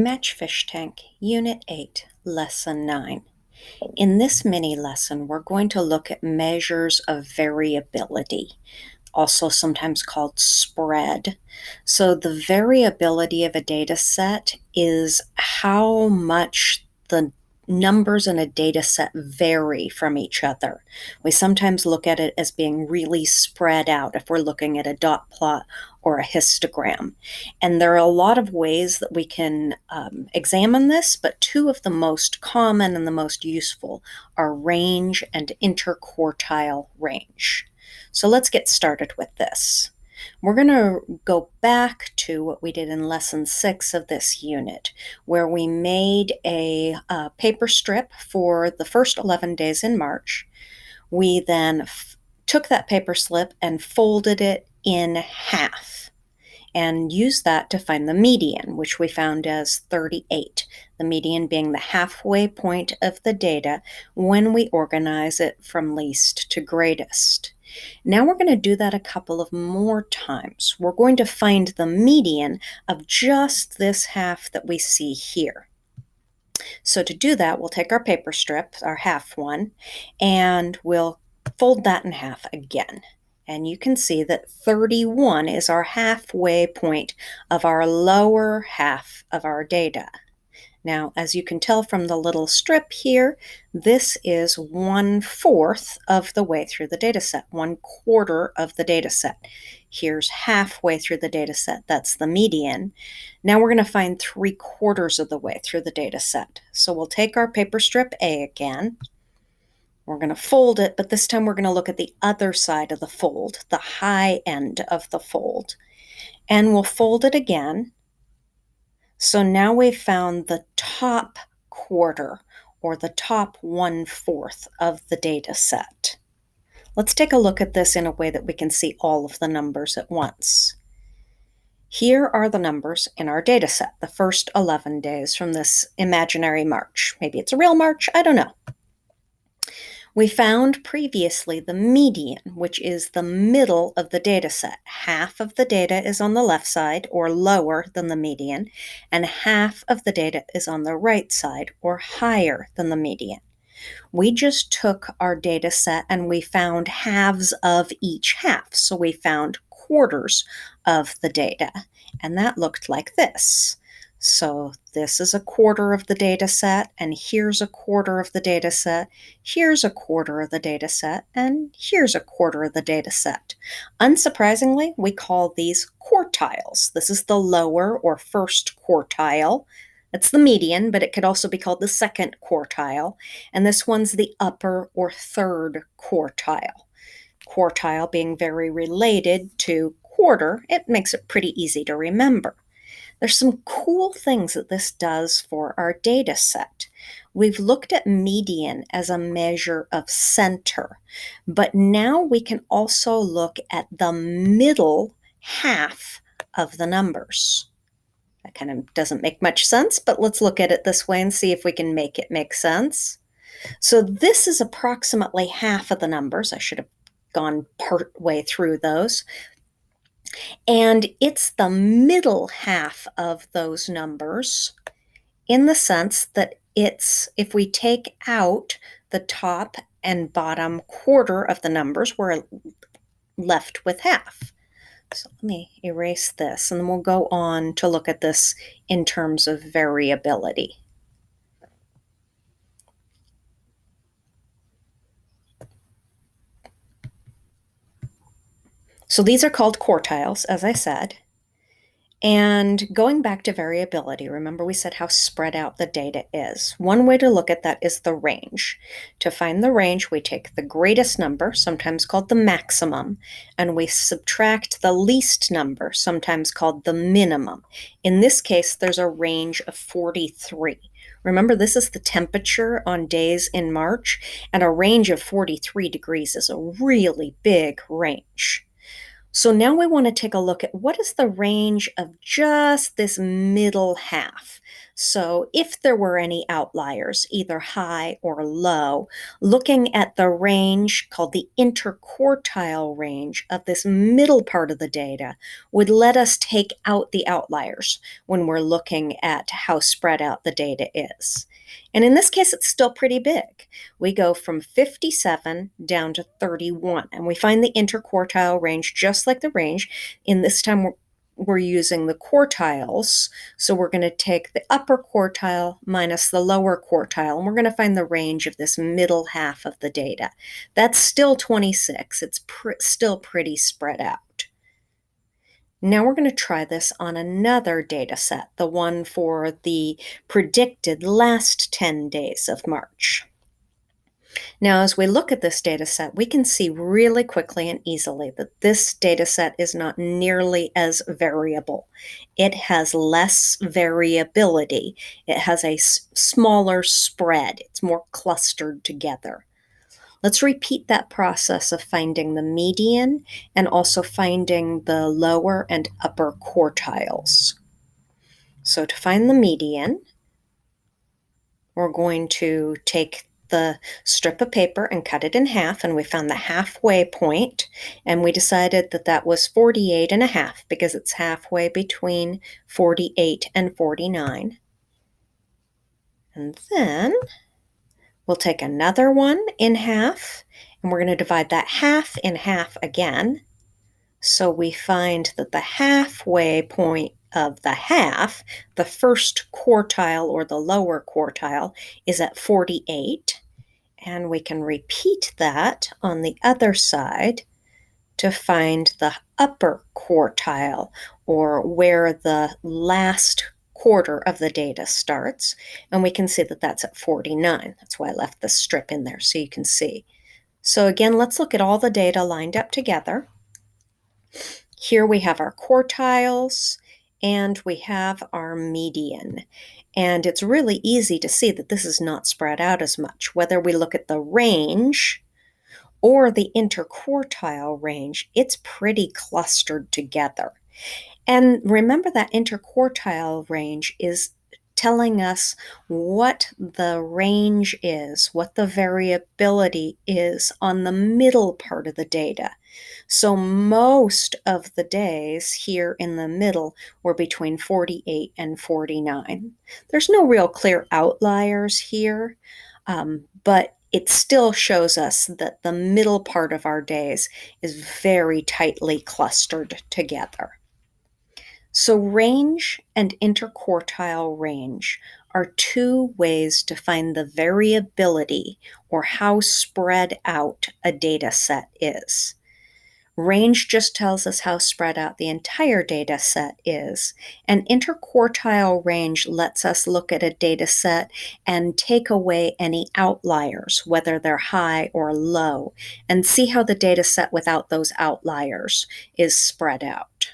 Match Fishtank, Unit 8, Lesson 9. In this mini lesson, we're going to look at measures of variability, also sometimes called spread. So the variability of a data set is how much the numbers in a data set vary from each other. We sometimes look at it as being really spread out if we're looking at a dot plot or a histogram. And there are a lot of ways that we can examine this, but two of the most common and the most useful are range and interquartile range. So let's get started with this. We're going to go back to what we did in lesson 6 of this unit, where we made a paper strip for the first 11 days in March. We then took that paper slip and folded it in half and used that to find the median, which we found as 38, the median being the halfway point of the data when we organize it from least to greatest. Now we're going to do that a couple of more times. We're going to find the median of just this half that we see here. So to do that, we'll take our paper strip, our half one, and we'll fold that in half again. And you can see that 31 is our halfway point of our lower half of our data. Now, as you can tell from the little strip here, this is 1/4 of the way through the data set, 1/4 of the data set. Here's halfway through the data set, that's the median. Now we're going to find 3/4 of the way through the data set. So we'll take our paper strip A again. We're going to fold it, but this time we're going to look at the other side of the fold, the high end of the fold. And we'll fold it again. So now we've found the top quarter, or the top 1/4 of the data set. Let's take a look at this in a way that we can see all of the numbers at once. Here are the numbers in our data set, the first 11 days from this imaginary March. Maybe it's a real March, I don't know. We found previously the median, which is the middle of the data set. Half of the data is on the left side, or lower than the median, and half of the data is on the right side, or higher than the median. We just took our data set and we found halves of each half. So we found quarters of the data, and that looked like this. So this is 1/4 of the data set, and here's 1/4 of the data set, here's 1/4 of the data set, and here's 1/4 of the data set. Unsurprisingly, we call these quartiles. This is the lower or first quartile. It's the median, but it could also be called the second quartile. And this one's the upper or third quartile. Quartile being very related to quarter, it makes it pretty easy to remember. There's some cool things that this does for our data set. We've looked at median as a measure of center, but now we can also look at the middle half of the numbers. That kind of doesn't make much sense, but let's look at it this way and see if we can make it make sense. So this is approximately half of the numbers. I should have gone part way through those. And it's the middle half of those numbers in the sense that it's, if we take out the top and bottom quarter of the numbers, we're left with half. So let me erase this, and then we'll go on to look at this in terms of variability. So these are called quartiles, as I said. And going back to variability, remember we said how spread out the data is. One way to look at that is the range. To find the range, we take the greatest number, sometimes called the maximum, and we subtract the least number, sometimes called the minimum. In this case, there's a range of 43. Remember, this is the temperature on days in March, and a range of 43 degrees is a really big range. So now we want to take a look at what is the range of just this middle half. So if there were any outliers, either high or low, looking at the range called the interquartile range of this middle part of the data would let us take out the outliers when we're looking at how spread out the data is. And in this case, it's still pretty big. We go from 57 down to 31, and we find the interquartile range just like the range. In this time, we're using the quartiles. So we're going to take the upper quartile minus the lower quartile, and we're going to find the range of this middle half of the data. That's still 26. It's still pretty spread out. Now we're going to try this on another data set, the one for the predicted last 10 days of March. Now, as we look at this data set, we can see really quickly and easily that this data set is not nearly as variable. It has less variability. It has a smaller spread. It's more clustered together. Let's repeat that process of finding the median and also finding the lower and upper quartiles. So to find the median, we're going to take the strip of paper and cut it in half, and we found the halfway point, and we decided that that was 48 and a half because it's halfway between 48 and 49. And then we'll take another one in half, and we're going to divide that half in half again. So we find that the halfway point of the half, the first quartile or the lower quartile, is at 48. And we can repeat that on the other side to find the upper quartile, or where the last quarter of the data starts. And we can see that that's at 49. That's why I left the strip in there so you can see. So again, let's look at all the data lined up together. Here we have our quartiles and we have our median. And it's really easy to see that this is not spread out as much. Whether we look at the range or the interquartile range, it's pretty clustered together. And remember that interquartile range is telling us what the range is, what the variability is on the middle part of the data. So most of the days here in the middle were between 48 and 49. There's no real clear outliers here, but it still shows us that the middle part of our days is very tightly clustered together. So range and interquartile range are two ways to find the variability or how spread out a data set is. Range just tells us how spread out the entire data set is, and interquartile range lets us look at a data set and take away any outliers, whether they're high or low, and see how the data set without those outliers is spread out.